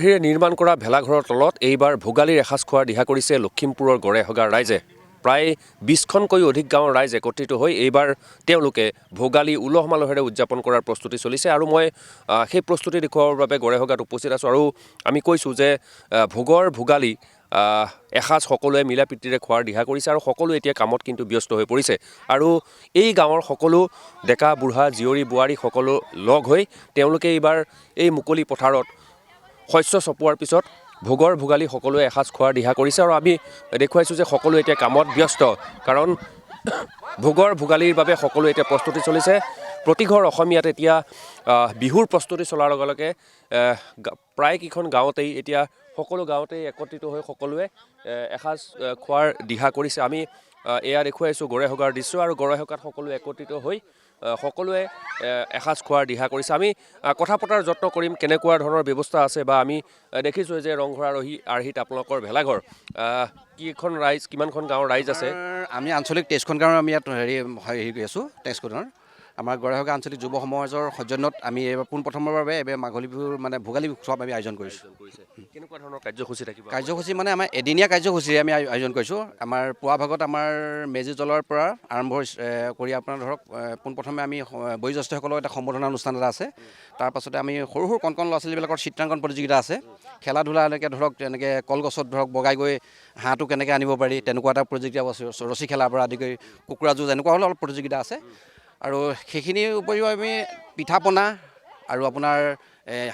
বাঁহীৰে নিৰ্মাণ কৰা ভেলাঘৰৰ তলত এইবাৰ ভোগালীৰ এসাঁজ খোৱাৰ দিহা কৰিছে লখিমপুৰৰ গড়েহগাৰ ৰাইজে। প্ৰায় ২০খনকৈ অধিক গাঁৱৰ ৰাইজ একত্ৰিত হৈ এইবাৰ তেওঁলোকে ভোগালী উলহ মালহেৰে উদযাপন কৰাৰ প্ৰস্তুতি চলিছে আৰু মই সেই প্ৰস্তুতি দেখুৱাবৰ বাবে গড়েহগাত উপস্থিত আছোঁ আৰু আমি কৈছোঁ যে ভোগালী এসাঁজ সকলোৱে মিলা প্ৰীতিৰে খোৱাৰ দিহা কৰিছে আৰু সকলোৱে এতিয়া কামত কিন্তু ব্যস্ত হৈ পৰিছে আৰু এই গাঁৱৰ সকলো ডেকা বুঢ়া জীয়ৰী বোৱাৰী সকলো লগ হৈ তেওঁলোকে এইবাৰ এই মুকলি পথাৰত শস্য চপোৱাৰ পিছত ভোগালী সকলোৱে এসাঁজ খোৱাৰ দিহা কৰিছে আৰু আমি দেখুৱাইছোঁ যে সকলোৱে এতিয়া কামত ব্যস্ত কাৰণ ভোগালীৰ বাবে সকলোৱে এতিয়া প্ৰস্তুতি চলিছে। প্ৰতিঘৰ অসমীয়াত এতিয়া বিহুৰ প্ৰস্তুতি চলাৰ লগে লগে প্ৰায়কেইখন গাঁৱতেই এতিয়া সকলো গাঁৱতেই একত্ৰিত হৈ সকলোৱে এসাঁজ খোৱাৰ দিহা কৰিছে। আমি এয়া দেখুৱাইছোঁ গড়েহগাৰ দৃশ্য আৰু গড়েহগাত সকলোৱে একত্ৰিত হৈ সকলোৱে এসাঁজ খোৱাৰ দিহা কৰিছে। আমি কথা পতাৰ যত্ন কৰিম কেনেকুৱা ধৰণৰ ব্যৱস্থা আছে বা আমি দেখিছোঁ যে ৰংঘৰ আৰ্হিত আপোনালোকৰ ভেলাঘৰ কিমানখন গাঁৱৰ ৰাইজ আছে? আমি আঞ্চলিক 23খন গাঁৱৰ আমি ইয়াত হেৰি কৰি আছোঁ। 23খনৰ আমাৰ গড়েহগা আঞ্চলিক যুৱ সমাজৰ সৌজন্যত আমি এইবাৰ পোনপ্ৰথমৰ বাবে এইবাৰ মাঘলী বিহুৰ ভোগালী উৎসৱ আমি আয়োজন কৰিছোঁ। কেনেকুৱা ধৰণৰ কাৰ্যসূচী থাকিব? কাৰ্যসূচী আমাৰ এদিনীয়া কাৰ্যসূচীৰে আমি আয়োজন কৰিছোঁ। আমাৰ পুৱা ভাগত আমাৰ মেজি জ্বলোৱাৰ পৰা আৰম্ভ কৰি আপোনাৰ ধৰক পোনপ্ৰথমে আমি বয়োজ্যেষ্ঠসকলৰ এটা সম্বৰ্ধনা অনুষ্ঠান এটা আছে। তাৰপাছতে আমি সৰু কণ ল'ৰা ছোৱালীবিলাকৰ চিত্ৰাংকন প্ৰতিযোগিতা আছে। খেলা ধূলা এনেকৈ ধৰক তেনেকৈ কলগছত ধৰক বগাই গৈ হাঁহটো কেনেকৈ আনিব পাৰি তেনেকুৱা এটা প্ৰতিযোগিতা আছে। ৰছী খেলাৰ পৰা আদি কৰি কুকুৰা যুঁজ এনেকুৱা হ'লেও অলপ প্ৰতিযোগিতা আছে আৰু সেইখিনিৰ উপৰিও আমি পিঠা পনা আৰু আপোনাৰ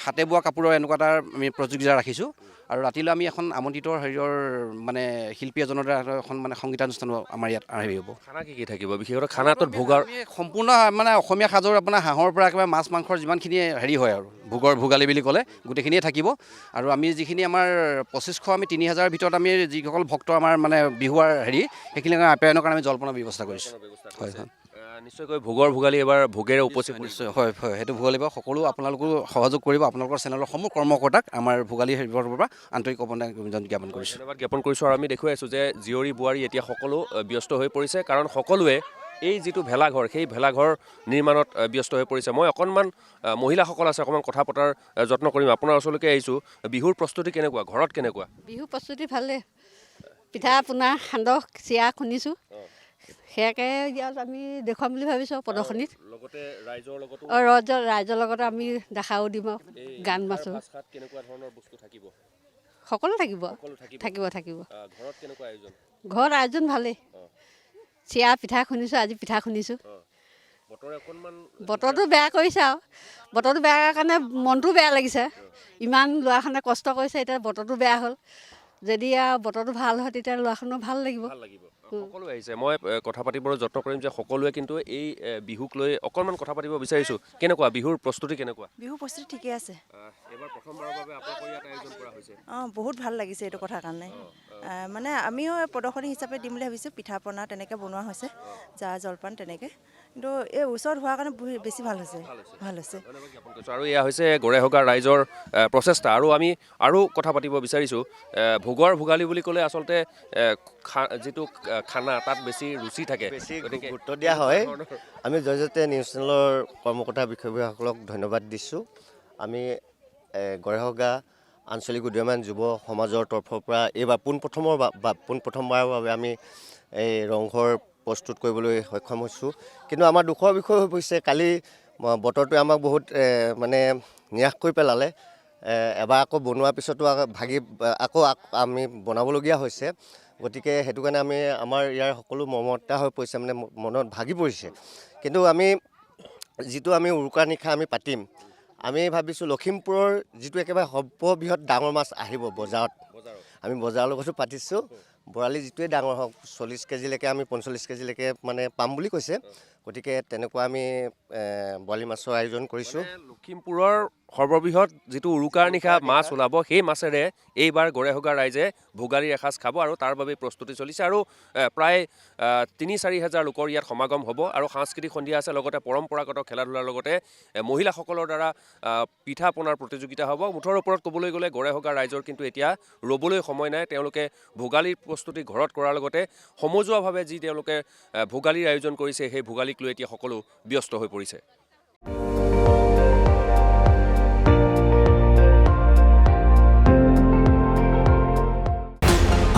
হাতে বোৱা কাপোৰৰ এনেকুৱা এটা আমি প্ৰতিযোগিতা ৰাখিছোঁ আৰু ৰাতিলৈ আমি এখন আমন্ত্ৰিত শিল্পী এজনৰ দ্বাৰা এখন সংগীতানুষ্ঠানো আমাৰ ইয়াত হেৰি হ'ব। খানা কি থাকিব? বিশেষকৈ খানাটোত সম্পূৰ্ণ অসমীয়া সাজৰ আপোনাৰ হাঁহৰ পৰা একেবাৰে মাছ মাংসৰ যিমানখিনি হেৰি হয় আৰু ভোগালী বুলি ক'লে গোটেইখিনিয়ে থাকিব আৰু আমি যিখিনি আমাৰ 2500 আমি 3000ৰ ভিতৰত আমি যিসকল ভক্ত আমাৰ বিহুৱাৰ হেৰি সেইখিনি আপ্যায়নৰ কাৰণে আমি জলপানৰ ব্যৱস্থা কৰিছোঁ। হয় হয় নিশ্চয়কৈ ভোগালী এবাৰ ভোগেৰে উপচি নিশ্চয় হয় হয় সেইটো ভোগালী বাৰু সকলো আপোনালোকেও সহযোগ কৰিব। আপোনালোকৰ চেনেলৰ সমূহ কৰ্মকৰ্তাক আমাৰ ভোগালী হেৰিৰ পৰা আন্তৰিক অভিনন্দন জ্ঞাপন কৰিছোঁ। ধন্যবাদ জ্ঞাপন কৰিছোঁ আৰু আমি দেখুৱাই আছোঁ যে জীয়ৰী বোৱাৰী এতিয়া সকলো ব্যস্ত হৈ পৰিছে কাৰণ সকলোৱে এই যিটো ভেলাঘৰ সেই ভেলাঘৰ নিৰ্মাণত ব্যস্ত হৈ পৰিছে। মই অকণমান মহিলাসকল আছে অকণমান কথা পতাৰ যত্ন কৰিম। আপোনাৰ ওচৰলৈকে আহিছোঁ। বিহুৰ প্ৰস্তুতি কেনেকুৱা? ঘৰত কেনেকুৱা? বিহুৰ প্ৰস্তুতি ভালেই। পিঠা পনা সান্দহ চিৰা খুন্দিছোঁ। সেয়াকে ইয়াত আমি দেখুৱাম বুলি ভাবিছোঁ প্ৰদৰ্শনীত। লগতে ৰাইজৰ লগতে আমি দেখাও দিম আৰু গান বাজো। কেনেকুৱা ধৰণৰ বস্তু থাকিব? সকলো থাকিব। ঘৰত কেনেকুৱা আয়োজন? ঘৰত আয়োজন ভালেই। চিৰা পিঠা খুন্দিছোঁ। আজি পিঠা খুন্দিছোঁ। বতৰটো বেয়া কৰিছে আৰু বতৰটো বেয়া কাৰণে মনটো বেয়া লাগিছে। ইমান ল'ৰাখনে কষ্ট কৰিছে এতিয়া বতৰটো বেয়া হ'ল। যদি আৰু বতৰটো ভাল হয় তেতিয়া ল'ৰাখনৰ ভাল লাগিব। সকলো আহিছে। মই কথা পাতিবৰ যত্ন কৰিম যে সকলোৱে কিন্তু এই বিহুক লৈ অকণমান কথা পাতিব বিচাৰিছোঁ। কেনেকুৱা বিহুৰ প্ৰস্তুতি কেনেকুৱা? বিহুৰ প্ৰস্তুতি ঠিকে আছে। এবাৰ প্ৰথমবাৰৰ বাবে আপোনালোকৰ ইয়াত আয়োজন কৰা হৈছে। বহুত ভাল লাগিছে এইটো কথাৰ কাৰণে। আমিও প্ৰদৰ্শনী হিচাপে দিম বুলি ভাবিছোঁ। পিঠা পনা তেনেকৈ বনোৱা হৈছে জা জলপান তেনেকৈ কিন্তু এই ওচৰত হোৱাৰ কাৰণে বেছি ভাল হৈছে। আৰু এয়া হৈছে গড়েহগাৰ ৰাইজৰ প্ৰচেষ্টা আৰু আমি আৰু কথা পাতিব বিচাৰিছোঁ। ভোগালী বুলি ক'লে আচলতে যিটো খানা তাত বেছি ৰুচি থাকে, বেছি গুৰুত্ব দিয়া হয়। আমি জয়জতে নিউজ চেনেলৰ কৰ্মকৰ্তা বিষয়ববীয়াসকলক ধন্যবাদ দিছোঁ। আমি গড়েহগা আঞ্চলিক উদীয়মান যুৱ সমাজৰ তৰফৰ পৰা এইবাৰ পোনপ্ৰথমবাৰৰ বাবে আমি এই ৰংঘৰ প্ৰস্তুত কৰিবলৈ সক্ষম হৈছোঁ। কিন্তু আমাৰ দুখৰ বিষয় হৈ পৰিছে কালি বতৰটোৱে আমাক বহুত নিৰাশ কৰি পেলালে। এবাৰ আকৌ বনোৱাৰ পিছতো আকৌ আমি বনাবলগীয়া হৈছে। গতিকে সেইটো কাৰণে আমাৰ ইয়াৰ সকলো মমতা হৈ পৰিছে মনত ভাগি পৰিছে। কিন্তু যিটো আমি উৰুকাৰ নিশা আমি পাতিম, আমি ভাবিছোঁ লখিমপুৰৰ যিটো একেবাৰে সৰ্ববৃহৎ ডাঙৰ মাছ আহিব বজাৰত। আমি বজাৰৰ লগতো পাতিছোঁ। বৰালি যিটোৱে ডাঙৰ হওক 40 কেজিলৈকে আমি 45 কেজিলৈকে পাম বুলি কৈছে। গতিকে তেনেকুৱা আমি বৰালি মাছৰ আয়োজন কৰিছোঁ। লখিমপুৰৰ সৰ্ববৃহৎ যিটো উৰুকাৰ নিশা মাছ ওলাব সেই মাছেৰে এইবাৰ গড়েহগাৰ ৰাইজে ভোগালীৰ এসাঁজ খাব আৰু তাৰ বাবে প্ৰস্তুতি চলিছে আৰু প্ৰায় 3-4 হাজাৰ লোকৰ ইয়াত সমাগম হ'ব আৰু সাংস্কৃতিক সন্ধিয়া আছে। লগতে পৰম্পৰাগত খেলা ধূলাৰ লগতে মহিলাসকলৰ দ্বাৰা পিঠা পনাৰ প্ৰতিযোগিতা হ'ব। মুঠৰ ওপৰত ক'বলৈ গ'লে গড়েহগাৰ ৰাইজৰ কিন্তু এতিয়া ৰ'বলৈ সময় নাই। তেওঁলোকে ভোগালীৰ প্ৰস্তুতি ঘৰত কৰাৰ লগতে সমজুৱাভাৱে যি তেওঁলোকে ভোগালীৰ আয়োজন কৰিছে সেই ভোগালীক লৈ এতিয়া সকলো ব্যস্ত হৈ পৰিছে।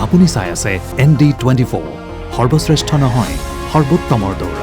আপুনি চাই আছে ND24 সৰ্বশ্ৰেষ্ঠ নহয় সৰ্বোত্তমৰ দৌৰ